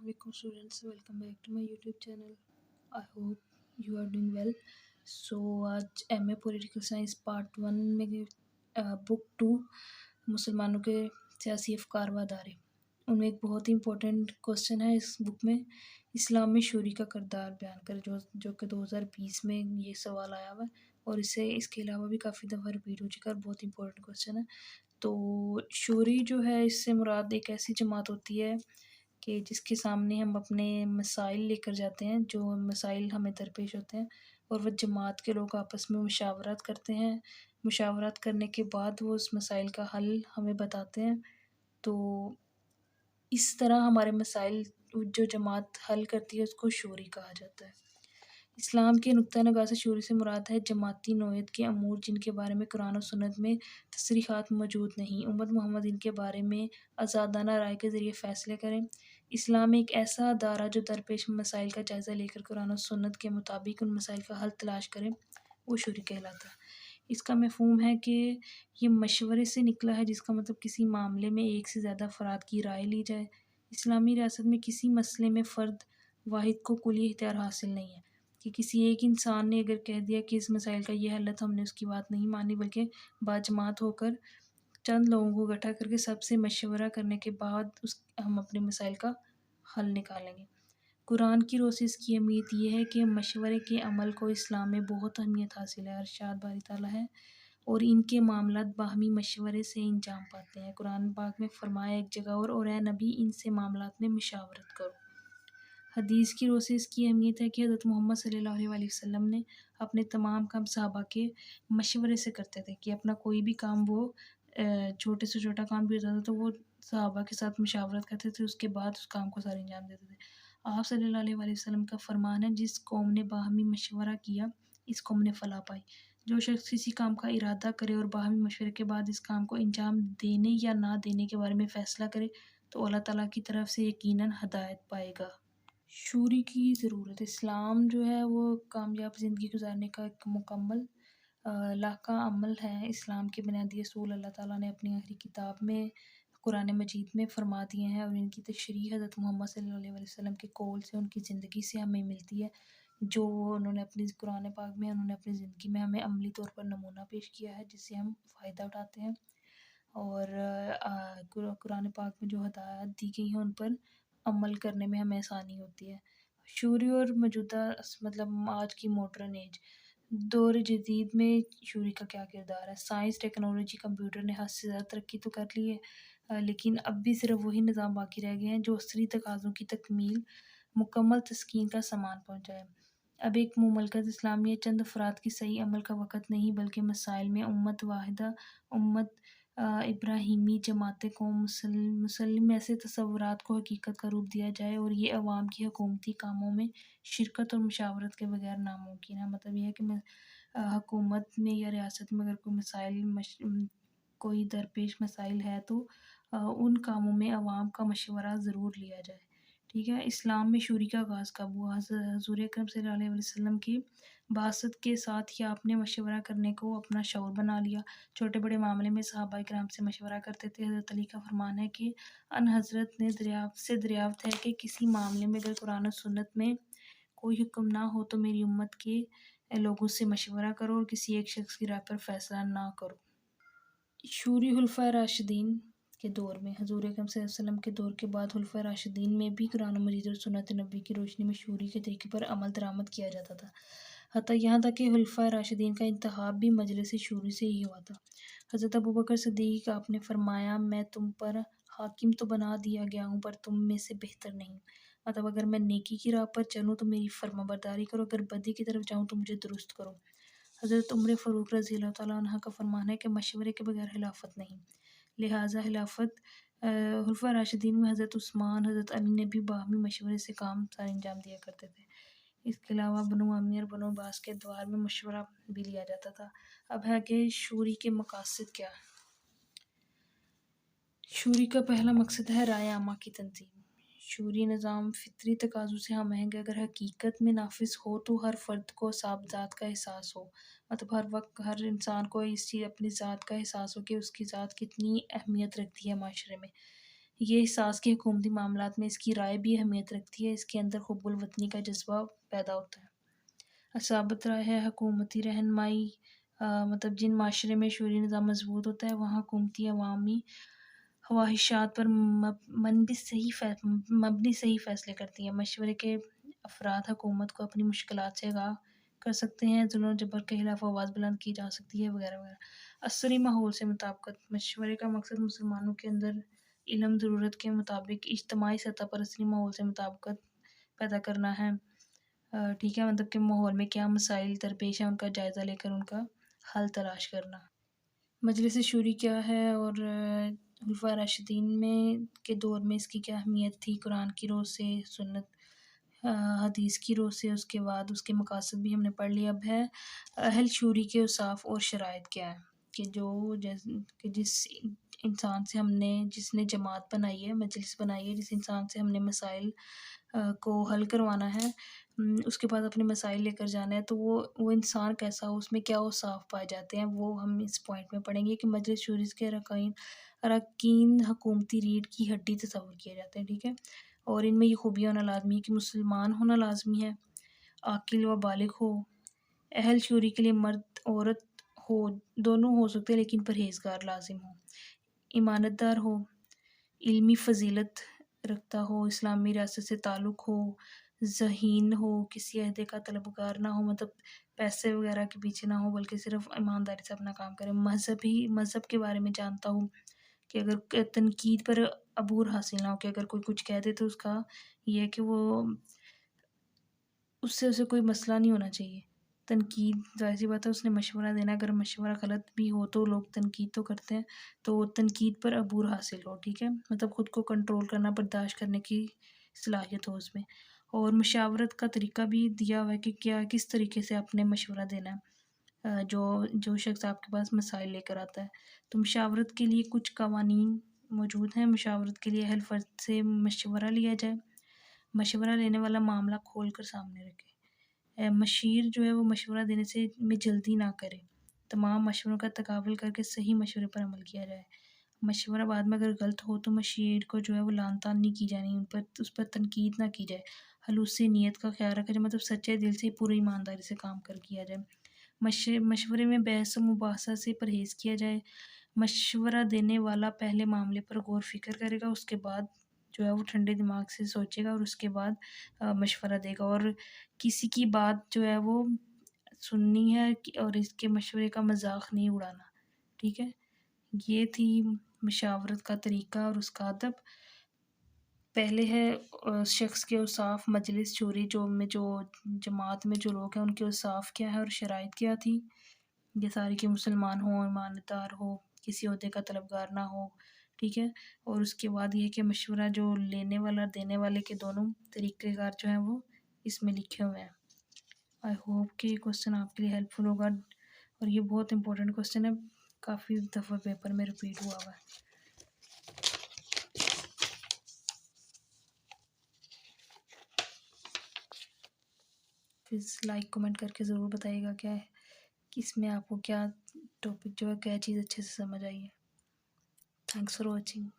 Assalamualaikum students, welcome back to my YouTube channel. I hope you are doing well. आज M A political science part 1 में book 2 मुसलमानों के सियासी अफकार व अदारे, उनमें एक बहुत ही इंपॉर्टेंट क्वेश्चन है इस बुक में, इस्लाम में शूरी का किरदार बयान कर, जो कि 2020 में ये सवाल आया हुआ है और इसके अलावा भी काफ़ी दफ़ा रिपीट हो चुका है। बहुत इंपॉर्टेंट क्वेश्चन है। तो शूरी जो है, इससे मुराद एक ऐसी जमात होती है कि जिसके सामने हम अपने मसाइल लेकर जाते हैं, जो मसाइल हमें दरपेश होते हैं, और वह जमात के लोग आपस में मुशावरत करते हैं। मुशावरत करने के बाद वो उस मसाइल का हल हमें बताते हैं। तो इस तरह हमारे मसाइल जो जमात हल करती है उसको शूरी कहा जाता है। इस्लाम के नुक्ता नगाह से शूरी से मुराद है जमाती नौयत के अमूर जिनके बारे में कुरान और सुन्नत में तसरीहात मौजूद नहीं। उम्मत मोहम्मद इनके बारे में आज़ादाना राय के ज़रिए फ़ैसले करें। इस्लाम एक ऐसा अदारा जो दरपेश मसाइल का जायज़ा लेकर कुरान और सुन्नत के मुताबिक उन मसाइल का हल तलाश करें, वो शूरी कहलाता है। इसका मफ़हूम है कि ये मशवरे से निकला है, जिसका मतलब किसी मामले में एक से ज़्यादा अफराद की राय ली जाए। इस्लामी रियासत में किसी मसले में फ़र्द वाहिद को कुली इख्तियार हासिल नहीं है कि किसी एक इंसान ने अगर कह दिया कि इस मसाइल का ये हल है तो हमने उसकी बात नहीं मानी, बल्कि बाजमात होकर चंद लोगों को इकट्ठा करके सबसे मशवरा करने के बाद हम अपने मसाइल का हल निकालेंगे। कुरान की रोशनी इसकी अहमियत ये है कि मशवरे के अमल को इस्लाम में बहुत अहमियत हासिल है। अरशाद बारी ताला है, और इनके मामलात बाहमी मशवरे से इंजाम पाते हैं। कुरान पाक में फरमाया एक जगह और ए नबी इनसे मामलात में मशावरत करो। हदीस की रोशनी इसकी अहमियत है कि हज़रत मोहम्मद सल्लल्लाहु अलैहि वसल्लम ने अपने तमाम काम सहाबा के मशवरे से करते थे कि अपना कोई भी काम वो छोटे से छोटा काम भी होता था तो वो सहाबा के साथ मशावरत करते थे, उसके बाद उस काम को सारे अंजाम देते थे। आप सल्लल्लाहु अलैहि वसल्लम का फरमान है, जिस कौम ने बाहमी मशवरा किया इस कौम ने फलाह पाई। जो शख्स किसी काम का इरादा करे और बाहमी मशवरे के बाद इस काम को अंजाम देने या ना देने के बारे में फ़ैसला करे तो अल्लाह ताला की तरफ से यकीनन हदायत पाएगा। शूरी की ज़रूरत, इस्लाम जो है वो कामयाब ज़िंदगी गुजारने का एक मुकम्मल लाका अमल है। इस्लाम के बुनियादी असूल अल्लाह ताला ने अपनी आखिरी किताब में कुरान मजीद में फरमा दिए हैं, और इनकी तशरीह हज़रत मोहम्मद सल्लल्लाहु अलैहि वसल्लम के कौल से, उनकी ज़िंदगी से हमें मिलती है, जो उन्होंने अपनी कुरान पाक में उन्होंने अपनी ज़िंदगी में हमें अमली तौर पर नमूना पेश किया है, जिससे हम फ़ायदा उठाते हैं। और कुरान पाक में जो हदायत दी गई है उन पर अमल करने में हमें आसानी होती है। शूरी और मौजूदा मतलब आज की मॉडर्न एज दौर जदीद में शूरी का क्या किरदार है। साइंस, टेक्नोलॉजी, कंप्यूटर ने हद से ज़्यादा तरक्की तो कर ली है, लेकिन अब भी सिर्फ वही निज़ाम बाकी रह गए हैं जो असली तकाज़ों की तकमील मुकम्मल तस्कीन का सामान पहुँचाए। अब एक मुमलकत इस्लामिया चंद अफराद की सही अमल का वक़्त नहीं, बल्कि मसाइल में उम्मत वाहिदा, उम्मत इब्राहीमी, जमात कौम मुसल्लिम ऐसे तसव्वुरात को हकीकत का रूप दिया जाए, और ये अवाम की हुकूमती कामों में शिरकत और मुशावरत के बगैर नामुमकिन है। मतलब ये है कि हुकूमत में या रियासत में अगर कोई दरपेश मसाइल है तो उन कामों में अवाम का मशवरा ज़रूर लिया जाए। ठीक है। इस्लाम में शूरी का आगाज़ कब हुआ? हुज़ूर अकरम सल्लल्लाहु अलैहि वसल्लम की बासत के साथ ही आपने मशवरा करने को अपना शौर बना लिया। छोटे बड़े मामले में सहाबा किराम से मशवरा करते थे। हज़रत अली का फरमान है कि अन हज़रत ने दरियाफ्त है कि किसी मामले में अगर कुरान और सुन्नत में कोई हुक्म ना हो तो मेरी उम्मत के लोगों से मशवरा करो और किसी एक शख्स की राय पर फैसला ना करो। शूरी खुलफाए राशिदीन के दौर में, हज़ूर अकरम सल्लल्लाहु अलैहि वसल्लम के दौर के बाद खुलफाए राशिदीन में भी कुरान मजीद और सुन्नत नबी की रोशनी में शूरी के तरीके पर अमल दरामद किया जाता था। हत्ता यहाँ तक कि खुलफाए राशिदीन का इंतखाब भी मजलिस शूरी से ही हुआ था। हज़रत अबू बकर सिद्दीक़ आपने फरमाया, मैं तुम पर हाकिम तो बना दिया गया हूँ पर तुम में से बेहतर नहीं। मतलब अगर मैं नेकी की राह पर चलूँ तो मेरी फर्माबरदारी करो, अगर बदी की तरफ जाऊँ तो मुझे दुरुस्त करो। हज़रत उम्र फ़ारूक रज़ी अल्लाह ताला अन्हा का फरमान है कि मशवरे के बगैर खिलाफत नहीं। लिहाजा खिलाफत खुलफाए राशिदीन में हज़रत उस्मान, हज़रत अली ने भी बाहमी मशवरे से काम सारे अंजाम दिया करते थे। इसके अलावा बनु आमिर, बनु अब्बास के द्वार में मशवरा भी लिया जाता था। अब है कि शूरी के मकासद क्या है। शूरी का पहला मकसद है राय आमा की तंजीम। शूरी निज़ाम फ़ितरी तकाज़ों से हम आहंग अगर हकीकत में नाफिज हो तो हर फ़र्द को साब ज़ात का एहसास हो। मतलब हर वक्त हर इंसान को इस चीज़ अपनी ज़ात का एहसास हो कि उसकी ज़ात कितनी अहमियत रखती है माशरे में। یہ احساس کہ حکومتی معاملات میں اس کی رائے بھی اہمیت رکھتی ہے، اس کے اندر حب الوطنی کا جذبہ پیدا ہوتا ہے۔ اثابت رائے ہے حکومتی رہنمائی، مطلب جن معاشرے میں شعوری نظام مضبوط ہوتا ہے وہاں حکومتی عوامی خواہشات پر مبنی صحیح فیصلے کرتی ہیں۔ مشورے کے افراد حکومت کو اپنی مشکلات سے آگاہ کر سکتے ہیں، ظلم و جبر کے خلاف آواز بلند کی جا سکتی ہے، وغیرہ وغیرہ۔ عصری ماحول سے مطابقت، مشورے کا مقصد مسلمانوں کے اندر علم ضرورت کے مطابق اجتماعی سطح پر عصری ماحول سے مطابقت پیدا کرنا ہے۔ ٹھیک ہے، مطلب کہ ماحول میں کیا مسائل درپیش ہیں ان کا جائزہ لے کر ان کا حل تلاش کرنا۔ مجلس شوری کیا ہے اور خلفائے راشدین میں کے دور میں اس کی کیا اہمیت تھی، قرآن کی روح سے، سنت حدیث کی روح سے، اس کے بعد اس کے مقاصد بھی ہم نے پڑھ لیا۔ اب ہے اہل شوری کے اوصاف اور شرائط کیا ہے، کہ جس انسان سے جس نے جماعت بنائی ہے، مجلس بنائی ہے، جس انسان سے ہم نے مسائل کو حل کروانا ہے، اس کے بعد اپنے مسائل لے کر جانا ہے، تو وہ انسان کیسا ہو، اس میں کیا اوصاف پائے جاتے ہیں، وہ ہم اس پوائنٹ میں پڑھیں گے کہ مجلس شوری کے اراکین حکومتی ریڑھ کی ہڈی تصور کیے جاتے ہیں۔ ٹھیک ہے، اور ان میں یہ خوبیاں ہونا لازمی ہے کہ مسلمان ہونا لازمی ہے، عاقل و بالغ ہو، اہل شوری کے لیے مرد عورت ہو، دونوں ہو سکتے ہیں لیکن پرہیزگار لازم ہو، ایمانت دار ہو، علمی فضیلت رکھتا ہو، اسلامی ریاست سے تعلق ہو، ذہین ہو، کسی عہدے کا طلبگار نہ ہو، مطلب پیسے وغیرہ کے پیچھے نہ ہو بلکہ صرف ایمانداری سے اپنا کام کرے، مذہب کے بارے میں جانتا ہوں، کہ اگر تنقید پر عبور حاصل نہ ہو، کہ اگر کوئی کچھ کہہ دے تو اس کا یہ ہے کہ وہ اسے کوئی مسئلہ نہیں ہونا چاہیے۔ تنقید ظاہر سی بات ہے اس نے مشورہ دینا، اگر مشورہ غلط بھی ہو تو لوگ تنقید تو کرتے ہیں، تو تنقید پر عبور حاصل ہو، ٹھیک ہے، مطلب خود کو کنٹرول کرنا، برداشت کرنے کی صلاحیت ہو اس میں، اور مشاورت کا طریقہ بھی دیا ہوا ہے کہ کس طریقے سے آپ نے مشورہ دینا ہے، جو شخص آپ کے پاس مسائل لے کر آتا ہے۔ تو مشاورت کے لیے کچھ قوانین موجود ہیں۔ مشاورت کے لیے اہل فرد سے مشورہ لیا جائے، مشورہ لینے والا معاملہ کھول کر سامنے رکھے، مشیر جو ہے وہ مشورہ دینے میں جلدی نہ کرے، تمام مشوروں کا تقابل کر کے صحیح مشورے پر عمل کیا جائے، مشورہ بعد میں اگر غلط ہو تو مشیر کو جو ہے وہ لعن طعن نہیں کی جانی، اس پر تنقید نہ کی جائے، خلوص نیت کا خیال رکھا جائے، مطلب سچے دل سے پوری ایمانداری سے کام کیا جائے، مشورے میں بحث و مباحثہ سے پرہیز کیا جائے، مشورہ دینے والا پہلے معاملے پر غور فکر کرے گا، اس کے بعد جو ہے وہ ٹھنڈے دماغ سے سوچے گا اور اس کے بعد مشورہ دے گا، اور کسی کی بات جو ہے وہ سننی ہے اور اس کے مشورے کا مذاق نہیں اڑانا۔ ٹھیک ہے، یہ تھی مشاورت کا طریقہ اور اس کا ادب۔ پہلے ہے شخص کے اوصاف، مجلس شوری جو جماعت میں جو لوگ ہیں ان کے اوصاف کیا ہے اور شرائط کیا تھی، یہ ساری کہ مسلمان ہو، ایمانت دار ہو، کسی عہدے کا طلبگار نہ ہو، ٹھیک ہے، اور اس کے بعد یہ کہ مشورہ جو لینے والا دینے والے کے دونوں طریقہ کار جو ہیں وہ اس میں لکھے ہوئے ہیں۔ آئی ہوپ کہ یہ کوشچن آپ کے لیے ہیلپ فل ہوگا، اور یہ بہت امپورٹنٹ کوشچن ہے، کافی دفعہ پیپر میں ریپیٹ ہوا ہے۔ پلیز لائک کمنٹ کر کے ضرور بتائیے گا کیا ہے کہ اس میں آپ کو کیا ٹاپک جو ہے کیا چیز اچھے سے سمجھ آئی ہے۔ Thanks for watching.